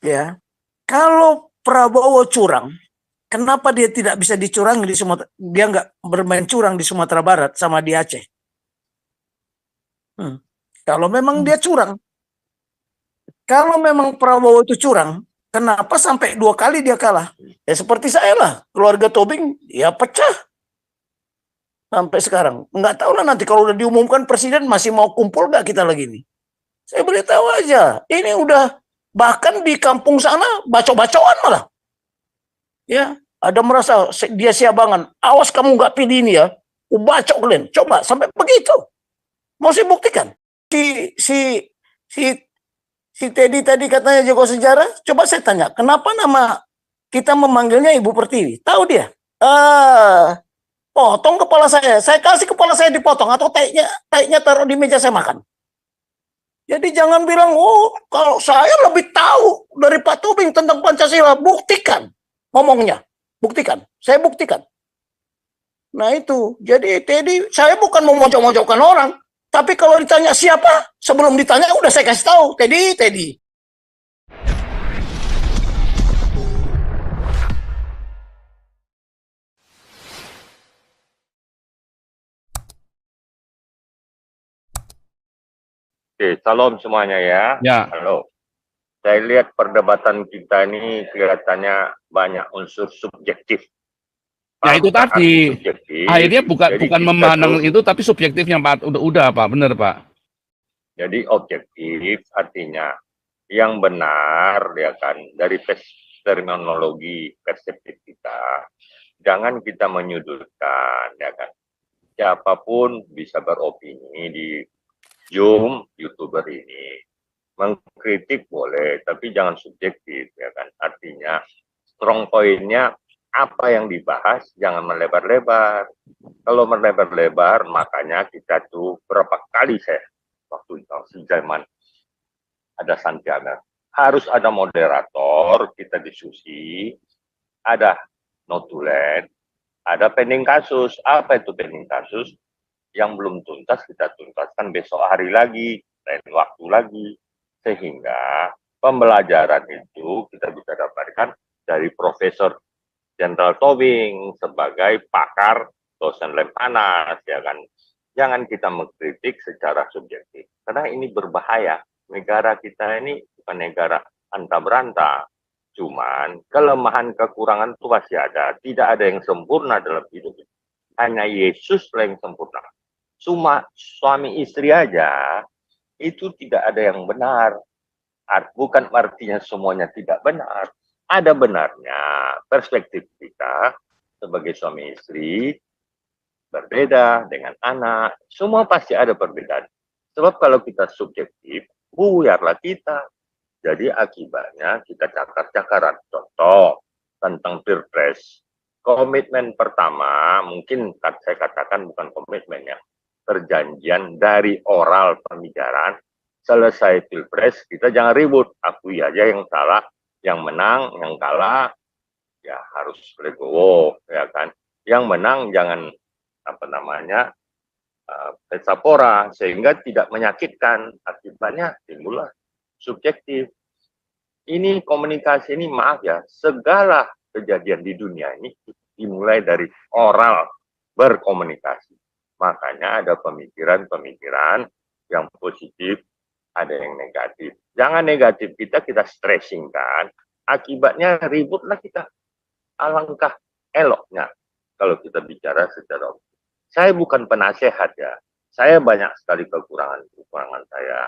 Ya, kalau Prabowo curang, kenapa dia tidak bisa dicurangi di Sumatera? Dia nggak bermain curang di Sumatera Barat sama di Aceh. Hmm. Kalau memang dia curang, kalau memang Prabowo itu curang, kenapa sampai 2 kali dia kalah? Ya seperti saya lah, keluarga Tobing ya pecah sampai sekarang. Nggak tahu lah nanti kalau udah diumumkan presiden masih mau kumpul nggak kita lagi nih. Saya beritahu aja, ini udah bahkan di kampung sana bacok-bacokan malah. Ya, ada merasa dia siabangan. Awas kamu nggak pilih ini ya. Bacok kalian. Coba sampai begitu. Mau saya buktikan. Si si si si Teddy tadi katanya jago sejarah. Coba saya tanya, kenapa nama kita memanggilnya Ibu Pertiwi? Tahu dia? Potong kepala saya. Saya kasih kepala saya dipotong atau taiknya taruh di meja saya makan. Jadi jangan bilang, oh kalau saya lebih tahu dari Pak Tobing tentang Pancasila. Buktikan ngomongnya. Buktikan. Saya buktikan. Nah itu. Jadi Teddy, saya bukan mau mojok-mojokkan orang. Tapi kalau ditanya siapa, sebelum ditanya udah saya kasih tahu. Teddy, Teddy. Oke, salam semuanya ya. Ya, Halo. Saya lihat perdebatan kita ini kelihatannya banyak unsur subjektif. ya itu Apa arti tadi. subjektif? Akhirnya bukan Jadi bukan kita memandang tuh, itu, tapi subjektifnya Pak. Udah Pak, bener Pak. jadi objektif artinya yang benar ya kan dari terminologi perseptif kita. Jangan kita menyudutkan ya kan. Siapapun bisa beropini di Zoom YouTuber ini. Mengkritik boleh, tapi jangan subjektif ya kan. Artinya strong point-nya apa yang dibahas, jangan melebar-lebar. Kalau melebar-lebar, makanya kita tuh berapa kali saya waktu itu zaman ada Santiana harus ada moderator, kita diskusi, ada notulen, ada pending kasus. Apa itu pending kasus? Yang belum tuntas kita tuntaskan besok hari lagi, lain waktu lagi, sehingga pembelajaran itu kita bisa dapatkan dari Profesor Jenderal Tobing sebagai pakar dosen lem panas, ya kan. Jangan kita mengkritik secara subjektif, karena ini berbahaya. Negara kita ini bukan negara anta beranta, cuman kelemahan kekurangan itu pasti ada. Tidak ada yang sempurna dalam hidup ini. Hanya Yesus yang sempurna. Cuma suami istri aja itu tidak ada yang benar. Bukan artinya semuanya tidak benar. Ada benarnya perspektif kita sebagai suami istri berbeda dengan anak. Semua pasti ada perbedaan. Sebab kalau kita subjektif, buyarlah kita. Jadi akibatnya kita cakar-cakaran. Contoh tentang pilpres. Komitmen pertama, mungkin saya katakan bukan komitmen ya, perjanjian dari oral pembicaraan, selesai pilpres, kita jangan ribut, akui aja yang salah, yang menang, yang kalah, ya harus legowo, ya kan. Yang menang jangan, apa namanya, pesapora, sehingga tidak menyakitkan, akibatnya timbullah subjektif. Ini komunikasi ini, maaf ya, segala kejadian di dunia ini dimulai dari oral berkomunikasi. Makanya ada pemikiran-pemikiran yang positif, ada yang negatif. Jangan negatif kita stressing kan, akibatnya ributlah kita. Alangkah eloknya kalau kita bicara secara objektif. Saya bukan penasehat ya, saya banyak sekali kekurangan saya.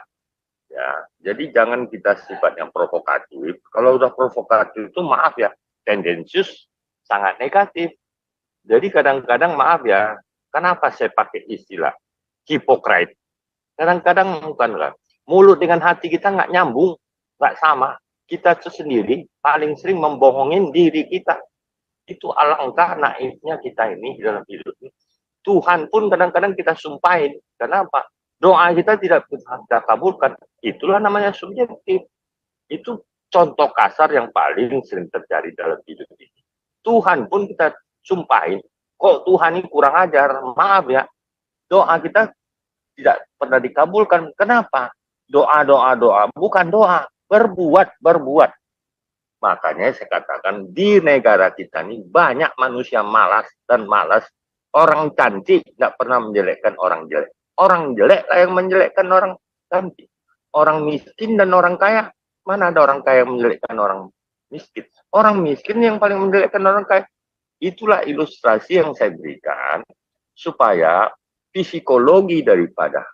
Ya, jadi jangan kita sifat yang provokatif. Kalau udah provokatif itu maaf ya, tendensius sangat negatif. Jadi kadang-kadang maaf ya, kenapa saya pakai istilah Hippocrates? Kadang-kadang bukan kan, mulut dengan hati kita nggak nyambung, nggak sama. Kita itu sendiri paling sering membohongin diri kita. Itu alangkah naifnya kita ini dalam hidup ini. Tuhan pun kadang-kadang kita sumpahin. Kenapa? Doa kita tidak kita kabulkan. Itulah namanya subjektif. Itu contoh kasar yang paling sering terjadi dalam hidup ini. Tuhan pun kita sumpahin. Kok Tuhan ini kurang ajar? Maaf ya. Doa kita tidak pernah dikabulkan. Kenapa? Doa. Bukan doa. Berbuat. Makanya saya katakan di negara kita ini banyak manusia malas dan malas. Orang cantik tidak pernah menjelekkan orang jelek. Orang jelek lah yang menjelekkan orang cantik. Orang miskin dan orang kaya, mana ada orang kaya yang menjelekkan orang miskin? Orang miskin yang paling menjelekkan orang kaya. Itulah ilustrasi yang saya berikan supaya psikologi daripada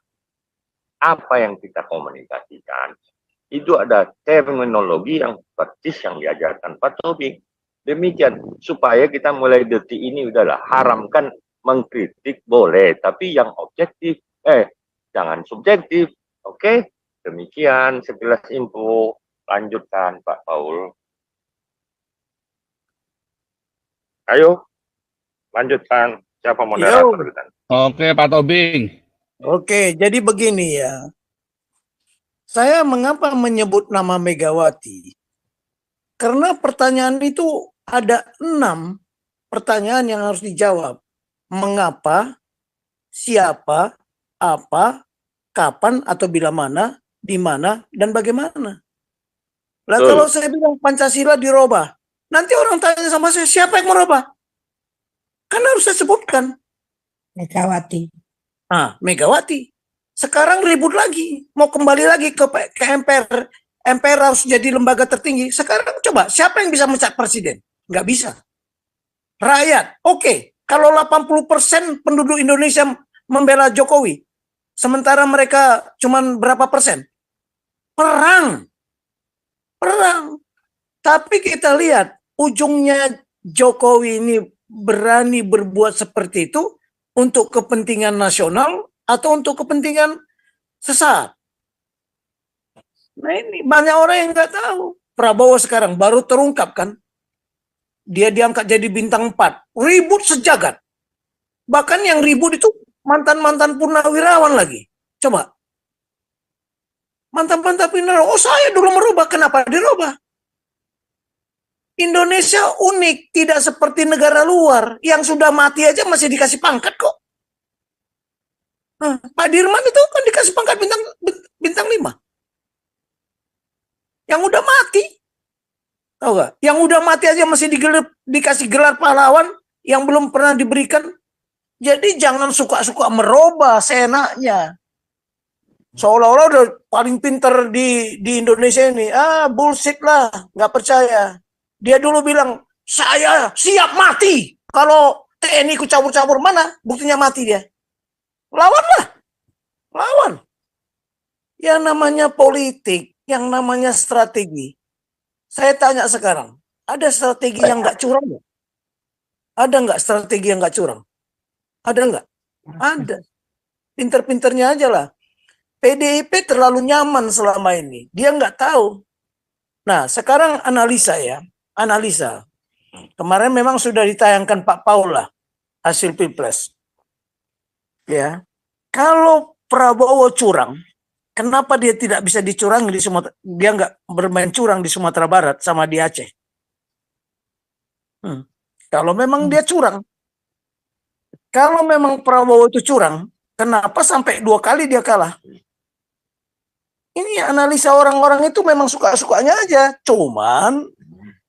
apa yang kita komunikasikan itu ada terminologi yang persis yang diajarkan Pak Tobing. Demikian supaya kita mulai detik ini udahlah haramkan mengkritik boleh, tapi yang objektif, jangan subjektif. Oke, demikian sekilas info. Lanjutkan Pak Paul. Ayo, lanjutkan. Siapa moderator kita? Oke, Pak Tobing. Oke, jadi begini ya. Saya mengapa menyebut nama Megawati? Karena pertanyaan itu ada 6 pertanyaan yang harus dijawab. Mengapa, siapa, apa, kapan atau bila mana, di mana, dan bagaimana. Lah kalau saya bilang Pancasila dirubah, nanti orang tanya sama saya, siapa yang merubah? Kan harus saya sebutkan. Megawati. Megawati. Sekarang ribut lagi, mau kembali lagi ke MPR. MPR harus jadi lembaga tertinggi. Sekarang coba, siapa yang bisa mencat presiden? Nggak bisa. Rakyat, oke. Kalau 80% penduduk Indonesia membela Jokowi, sementara mereka cuma berapa persen? Perang. Tapi kita lihat, ujungnya Jokowi ini berani berbuat seperti itu untuk kepentingan nasional atau untuk kepentingan sesat. Nah ini banyak orang yang nggak tahu. Prabowo sekarang baru terungkap kan. Dia diangkat jadi bintang 4. Ribut sejagat. Bahkan yang ribut itu mantan-mantan purnawirawan lagi. Coba. Mantan-mantan purnawirawan. Oh saya dulu merubah. Kenapa dirubah? Indonesia unik. Tidak seperti negara luar. Yang sudah mati aja masih dikasih pangkat kok. Pak Dirman itu kan dikasih pangkat bintang 5. Yang udah mati. Tahu gak? Yang udah mati aja masih dikasih gelar pahlawan yang belum pernah diberikan. Jadi jangan suka-suka merubah seenaknya. Seolah-olah udah paling pinter di Indonesia ini. Bullshit lah. Nggak percaya. Dia dulu bilang, saya siap mati. Kalau TNI ku cabur-cabur, mana buktinya mati dia? Lawanlah. Lawan. Yang namanya politik, yang namanya strategi. Saya tanya sekarang, ada strategi yang nggak curang nggak? Ada nggak strategi yang nggak curang? Ada nggak? Ada. Pinter-pinternya aja lah. PDIP terlalu nyaman selama ini. Dia nggak tahu. Nah, sekarang analisa ya. Analisa. Kemarin memang sudah ditayangkan Pak Paul lah hasil Pilpres. Ya. Kalau Prabowo curang, kenapa dia tidak bisa dicurangi di Sumatera? Dia nggak bermain curang di Sumatera Barat sama di Aceh. Kalau memang dia curang, kalau memang Prabowo itu curang, kenapa sampai 2 kali dia kalah? Ini analisa orang-orang itu memang suka-sukanya aja. Cuman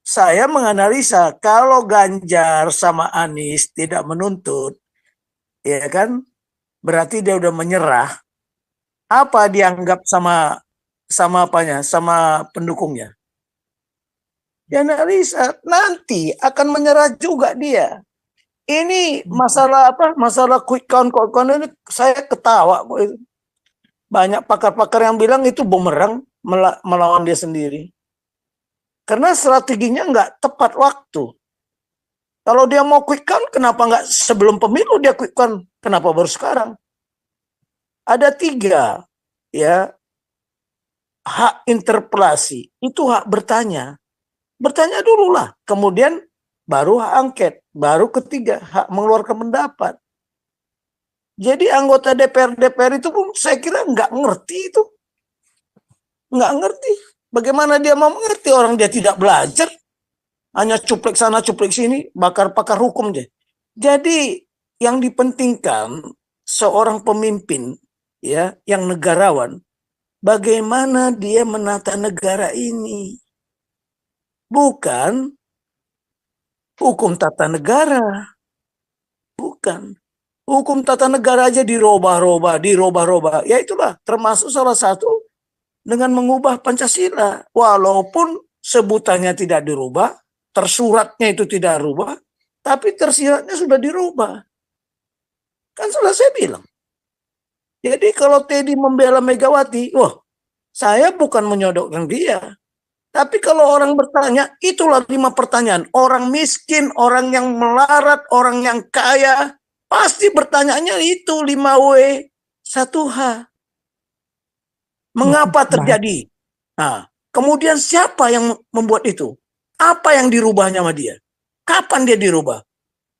saya menganalisa kalau Ganjar sama Anies tidak menuntut, ya kan, berarti dia udah menyerah. Apa dianggap sama apanya, sama pendukungnya? Dia analisa nanti akan menyerah juga dia. Ini masalah apa? Masalah quick count ini saya ketawa. Banyak pakar-pakar yang bilang itu bumerang melawan dia sendiri. Karena strateginya nggak tepat waktu. Kalau dia mau quick count, kenapa nggak sebelum pemilu dia quick count? Kenapa baru sekarang? Ada 3 ya hak interpelasi, itu hak bertanya. Bertanya dulu lah, kemudian baru hak angket, baru ketiga hak mengeluarkan pendapat. Jadi anggota DPR itu pun saya kira nggak ngerti itu. Nggak ngerti. Bagaimana dia mau mengerti orang dia tidak belajar. Hanya cuplek sana cuplek sini, pakar hukum dia. Jadi yang dipentingkan seorang pemimpin ya yang negarawan, bagaimana dia menata negara ini. bukan hukum tata negara. Bukan. Hukum tata negara aja dirubah-rubah. Ya itulah termasuk salah satu dengan mengubah Pancasila. Walaupun sebutannya tidak dirubah, tersuratnya itu tidak dirubah, tapi tersiratnya sudah dirubah. Kan sudah saya bilang. Jadi kalau Teddy membela Megawati, wah, saya bukan menyodokkan dia. Tapi kalau orang bertanya, itulah 5 pertanyaan. Orang miskin, orang yang melarat, orang yang kaya, pasti bertanyanya itu 5W, 1H. Mengapa terjadi? Nah, kemudian siapa yang membuat itu? Apa yang dirubahnya sama dia? Kapan dia dirubah?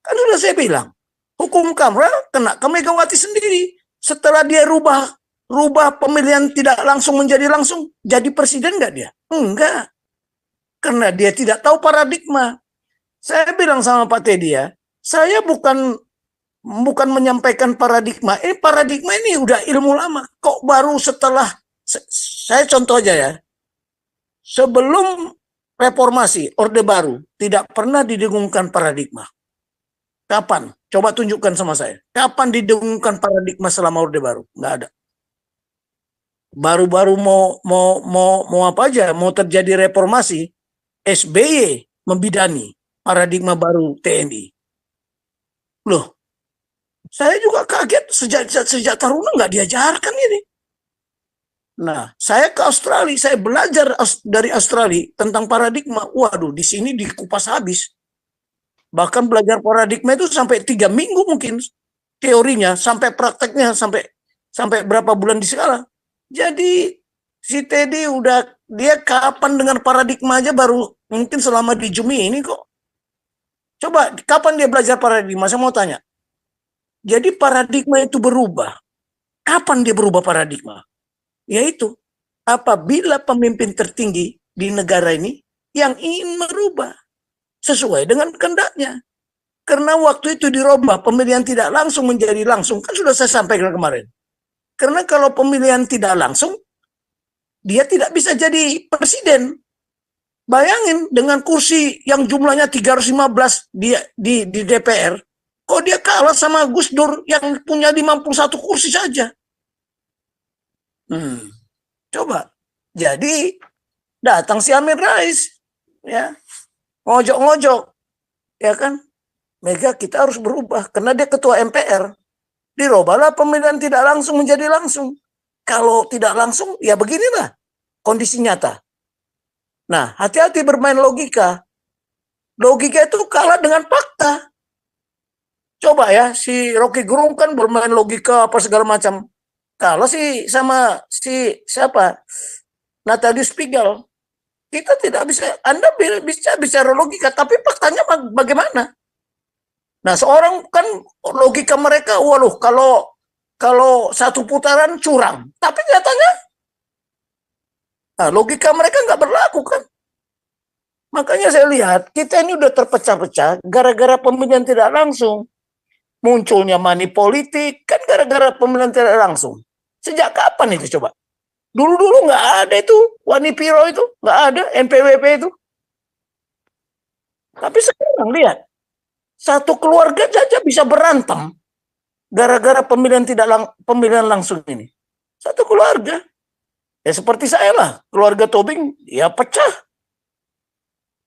Kan sudah saya bilang, hukum Kamra kena ke Megawati sendiri. Setelah dia rubah pemilihan tidak langsung menjadi langsung, jadi presiden nggak dia? Enggak. Karena dia tidak tahu paradigma. Saya bilang sama Pak Teddy ya, saya bukan menyampaikan paradigma. Paradigma ini udah ilmu lama. Kok baru setelah, saya contoh aja ya, sebelum reformasi, Orde Baru, tidak pernah didengungkan paradigma. Kapan? Coba tunjukkan sama saya. Kapan didengungkan paradigma selama Orde Baru? Nggak ada. Baru-baru mau apa aja, mau terjadi reformasi, SBY membidani paradigma baru TNI. Loh, saya juga kaget sejak Taruna nggak diajarkan ini. Nah, saya ke Australia, saya belajar dari Australia tentang paradigma. Waduh, di sini dikupas habis. Bahkan belajar paradigma itu sampai 3 minggu mungkin teorinya, sampai prakteknya sampai berapa bulan di sekolah. Jadi si Teddy dia kapan dengan paradigma aja baru mungkin selama di Jumi ini kok. Coba kapan dia belajar paradigma? Saya mau tanya. Jadi paradigma itu berubah. Kapan dia berubah paradigma? Yaitu apabila pemimpin tertinggi di negara ini yang ingin merubah sesuai dengan kehendaknya. Karena waktu itu dirubah pemilihan tidak langsung menjadi langsung. Kan sudah saya sampaikan kemarin. Karena kalau pemilihan tidak langsung, dia tidak bisa jadi presiden. Bayangin dengan kursi yang jumlahnya 315 di DPR, kok dia kalah sama Gus Dur yang punya 51 kursi saja. Coba. Jadi datang si Amin Rais, ya, ngojok-ngojok, ya kan? Mega kita harus berubah karena dia ketua MPR. Dirubahlah pemilihan tidak langsung menjadi langsung. Kalau tidak langsung, ya beginilah kondisi nyata. Nah, hati-hati bermain logika. Logika itu kalah dengan fakta. Coba ya, si Rocky Gerung kan bermain logika apa segala macam. Kalau sama siapa? Natalius Pigal. Kita tidak bisa, Anda bisa bicara logika, tapi faktanya bagaimana? Nah, seorang kan logika mereka, waduh, kalau satu putaran curang, tapi nyatanya, nah, logika mereka nggak berlaku kan. Makanya saya lihat kita ini udah terpecah-pecah gara-gara pemilihan tidak langsung. Munculnya money politik kan gara-gara pemilihan tidak langsung. Sejak kapan itu coba? Dulu-dulu nggak ada itu, Wani Piro itu, nggak ada, NPWP itu. Tapi sekarang lihat, satu keluarga saja bisa berantem gara-gara pemilihan langsung ini. Satu keluarga. Ya seperti saya lah, keluarga Tobing ya pecah.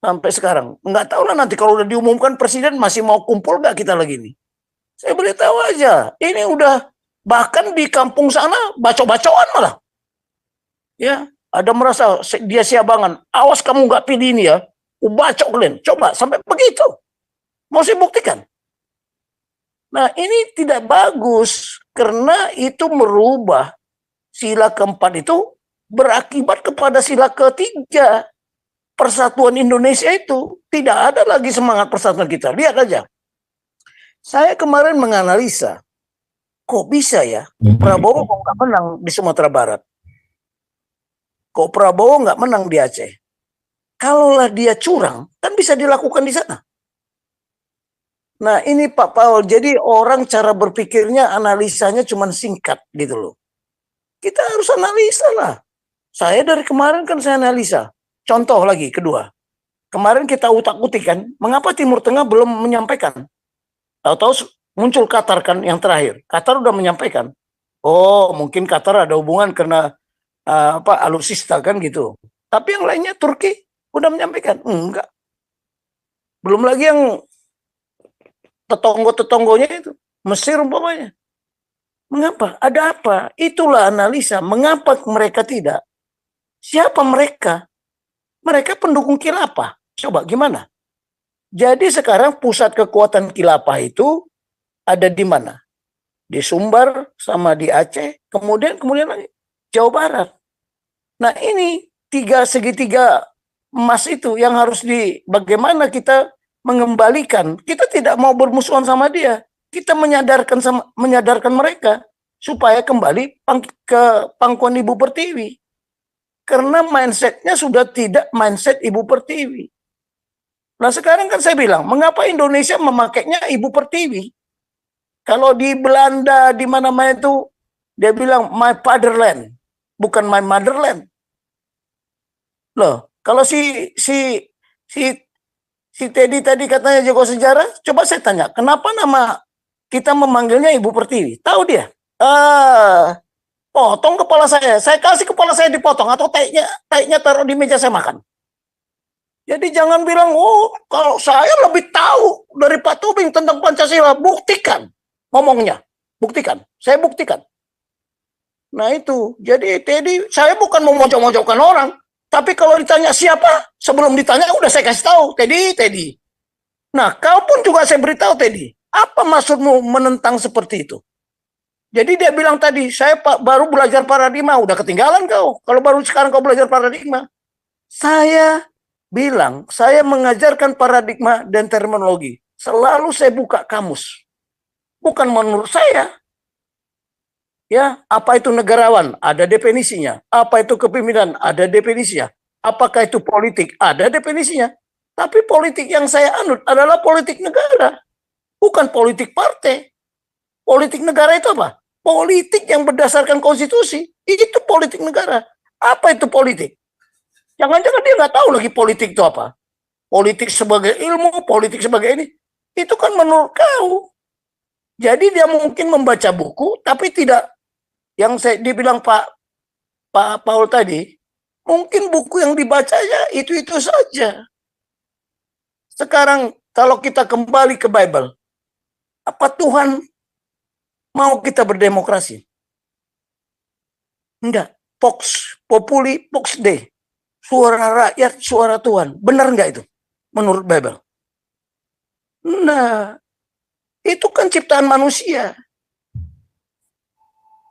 Sampai sekarang. Nggak tahu lah nanti kalau udah diumumkan presiden masih mau kumpul nggak kita lagi nih. Saya beritahu aja, ini udah bahkan di kampung sana bacok-bacokan malah. Ya, ada merasa dia siabangan. Awas kamu nggak pilih ini ya. Bacok kalian. Coba sampai begitu. Mau saya buktikan. Nah, ini tidak bagus karena itu merubah sila keempat itu berakibat kepada sila ketiga. Persatuan Indonesia itu tidak ada lagi semangat persatuan kita. Lihat aja. Saya kemarin menganalisa, kok bisa ya Prabowo kok nggak menang di Sumatera Barat? Kok Prabowo nggak menang di Aceh? Kalaulah dia curang, kan bisa dilakukan di sana. Nah ini Pak Paul, jadi orang cara berpikirnya, analisanya cuma singkat gitu loh. Kita harus analisa lah. Saya dari kemarin kan saya analisa. Contoh lagi, kedua. kemarin kita utak-utik kan, mengapa Timur Tengah belum menyampaikan? Tahu-tahu muncul Qatar kan yang terakhir. Qatar udah menyampaikan. Oh, mungkin Qatar ada hubungan karena alutsista kan gitu. Tapi yang lainnya Turki udah menyampaikan. Enggak. Belum lagi yang tetangga-tetangganya itu. Mesir umpamanya. Mengapa? Ada apa? Itulah analisa. Mengapa mereka tidak? Siapa mereka? Mereka pendukung khilafah. Coba gimana? Jadi sekarang pusat kekuatan khilafah itu ada di mana? Di Sumbar sama di Aceh, kemudian lagi Jawa Barat. Nah ini segitiga emas itu yang harus bagaimana kita mengembalikan. Kita tidak mau bermusuhan sama dia. Kita menyadarkan mereka supaya kembali ke pangkuan Ibu Pertiwi. Karena mindsetnya sudah tidak mindset Ibu Pertiwi. Nah sekarang kan saya bilang, mengapa Indonesia memakainya Ibu Pertiwi? Kalau di Belanda, di mana-mana itu, dia bilang my fatherland, bukan my motherland. Loh, kalau si Teddy tadi katanya jago sejarah, coba saya tanya, kenapa nama kita memanggilnya Ibu Pertiwi? Tahu dia? Potong kepala saya kasih kepala saya dipotong, atau taiknya taruh di meja saya makan. Jadi jangan bilang, oh kalau saya lebih tahu dari Pak Tobing tentang Pancasila. Buktikan ngomongnya. Buktikan. Saya buktikan. Nah itu. Jadi Teddy, saya bukan mau mojok-mojokkan orang. Tapi kalau ditanya siapa, sebelum ditanya udah saya kasih tahu. Teddy. Nah kau pun juga saya beritahu Teddy. Apa maksudmu menentang seperti itu? Jadi dia bilang tadi, saya baru belajar paradigma. Udah ketinggalan kau. Kalau baru sekarang kau belajar paradigma. Saya bilang, saya mengajarkan paradigma dan terminologi. Selalu saya buka kamus. Bukan menurut saya. Ya, apa itu negarawan? Ada definisinya. Apa itu kepemimpinan? Ada definisinya. Apakah itu politik? Ada definisinya. Tapi politik yang saya anut adalah politik negara. Bukan politik partai. Politik negara itu apa? Politik yang berdasarkan konstitusi. Itu politik negara. Apa itu politik? Jangan-jangan dia nggak tahu lagi politik itu apa. Politik sebagai ilmu, politik sebagai ini. Itu kan menurut kau. Jadi dia mungkin membaca buku, tapi tidak, yang dibilang Pak Paul tadi, mungkin buku yang dibacanya itu-itu saja. Sekarang kalau kita kembali ke Bible, apa Tuhan mau kita berdemokrasi? Enggak. Vox populi, vox Dei. Suara rakyat, suara Tuhan. Benar nggak itu? Menurut Bible. Nah, itu kan ciptaan manusia.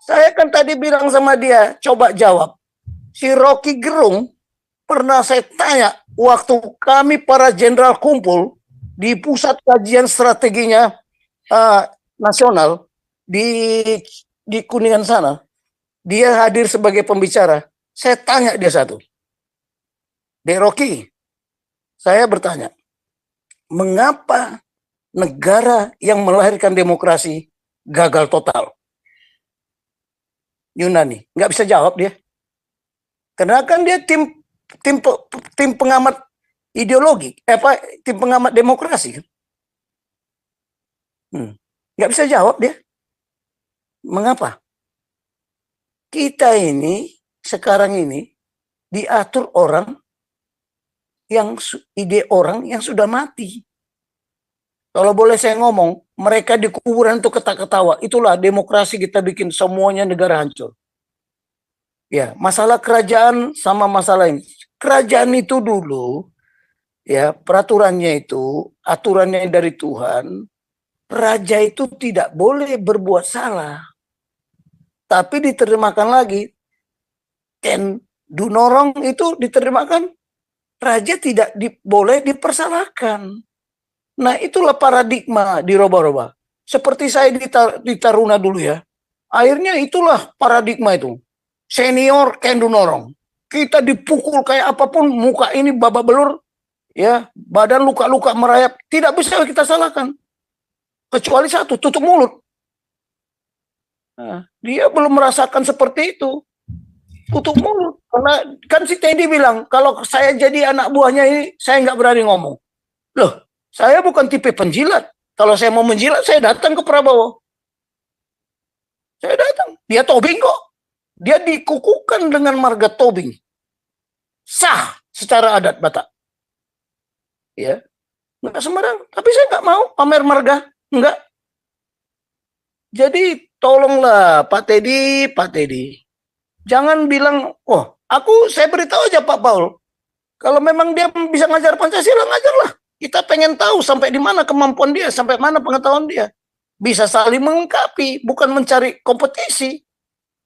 Saya kan tadi bilang sama dia, coba jawab. Si Rocky Gerung, pernah saya tanya, waktu kami para jenderal kumpul di pusat kajian strateginya nasional, di Kuningan sana, dia hadir sebagai pembicara. Saya tanya dia satu. Dek Rocky, saya bertanya, mengapa negara yang melahirkan demokrasi gagal total? Yunani, nggak bisa jawab dia. Karena kan dia tim pengamat ideologi, tim pengamat demokrasi. Nggak bisa jawab dia. Mengapa? Kita ini sekarang ini diatur ide orang yang sudah mati. Kalau boleh saya ngomong, mereka di kuburan itu ketawa-ketawa. Itulah demokrasi kita bikin semuanya negara hancur. Ya, masalah kerajaan sama masalah ini. Kerajaan itu dulu, ya peraturannya itu, aturannya dari Tuhan. Raja itu tidak boleh berbuat salah. Tapi diterjemahkan lagi, Ken Dunorong itu diterjemahkan, raja tidak boleh dipersalahkan. Nah itulah paradigma dirubah-rubah. Seperti saya di Taruna dulu ya. Akhirnya itulah paradigma itu. Senior Ken Dunorong. Kita dipukul kayak apapun, muka ini babak belur, ya, badan luka-luka merayap, tidak bisa kita salahkan. Kecuali satu, tutup mulut. Nah, dia belum merasakan seperti itu. tutup mulut. Karena kan si Teddy bilang, kalau saya jadi anak buahnya ini, saya nggak berani ngomong. Loh, saya bukan tipe penjilat. Kalau saya mau menjilat, saya datang ke Prabowo. Saya datang. Dia tobing kok. Dia dikukuhkan dengan marga tobing. Sah secara adat Batak. Ya, nggak sembarang. Tapi saya nggak mau pamer marga. Nggak. Jadi tolonglah Pak Teddy. Jangan bilang, oh, saya beritahu aja Pak Paul. Kalau memang dia bisa ngajar Pancasila, ngajarlah. Kita pengen tahu sampai di mana kemampuan dia, sampai mana pengetahuan dia. Bisa saling melengkapi, bukan mencari kompetisi.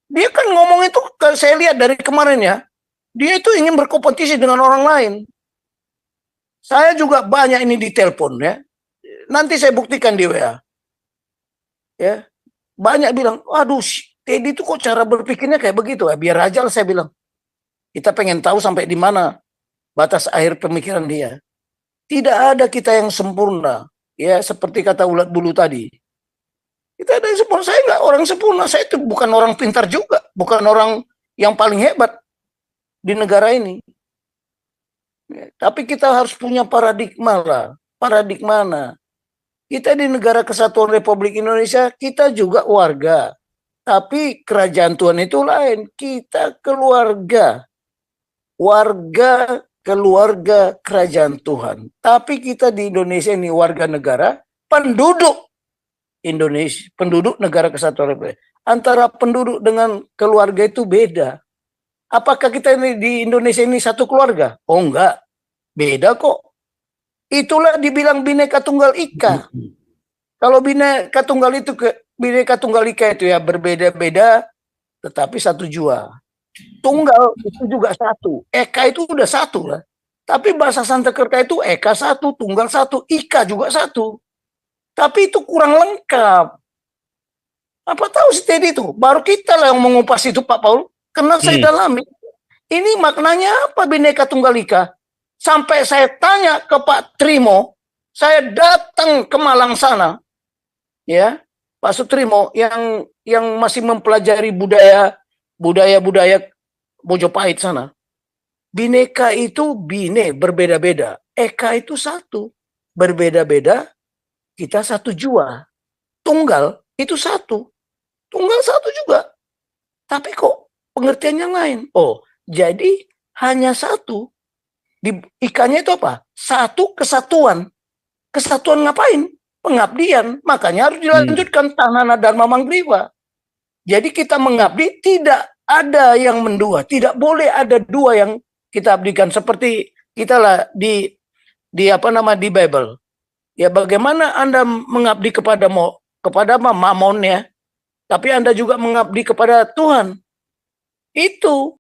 Dia kan ngomong itu, saya lihat dari kemarin ya, dia itu ingin berkompetisi dengan orang lain. Saya juga banyak ini di telepon ya. Nanti saya buktikan di WA. Ya. Banyak bilang, waduh, Teddy itu kok cara berpikirnya kayak begitu ya. Biar aja lah saya bilang. Kita pengen tahu sampai di mana batas akhir pemikiran dia. Tidak ada kita yang sempurna. Ya, seperti kata ulat bulu tadi. Kita ada yang sempurna. Saya nggak orang sempurna. Saya itu bukan orang pintar juga. Bukan orang yang paling hebat di negara ini. Ya, tapi kita harus punya paradigma lah. Paradigma. Kita di negara kesatuan Republik Indonesia, kita juga warga. Tapi kerajaan Tuhan itu lain. Kita keluarga. Warga, keluarga kerajaan Tuhan. Tapi kita di Indonesia ini warga negara, penduduk Indonesia, penduduk negara kesatuan Republik. Antara penduduk dengan keluarga itu beda. Apakah kita ini di Indonesia ini satu keluarga? Oh enggak. Beda kok. Itulah dibilang Bhinneka Tunggal Ika. Kalau Bhinneka Tunggal Ika itu ya berbeda-beda, tetapi satu jua. Tunggal itu juga satu. Eka itu udah satu lah. Tapi bahasa Sanskerta itu Eka satu, Tunggal satu, Ika juga satu. Tapi itu kurang lengkap. Apa tahu si Teddy itu? Baru kita lah yang mengupas itu Pak Paul. Karena saya dalami. Ini maknanya apa Bhinneka Tunggal Ika? Sampai saya tanya ke Pak Trimo, saya datang ke Malang sana, ya Pak Sutrimo yang masih mempelajari budaya Mojopahit sana. Bhinneka itu berbeda-beda, Eka itu satu, berbeda-beda, kita satu jua. Tunggal itu satu, tunggal satu juga. Tapi kok pengertiannya lain? Oh, jadi hanya satu. Di ikannya itu apa? Satu kesatuan. Kesatuan ngapain? Pengabdian. Makanya harus dilanjutkan Tanana Dharma Manggriva. Jadi kita mengabdi tidak ada yang mendua. Tidak boleh ada dua yang kita abdikan. Seperti kita lah di Bible. Ya bagaimana Anda mengabdi kepada Mamon ya. Tapi Anda juga mengabdi kepada Tuhan. Itu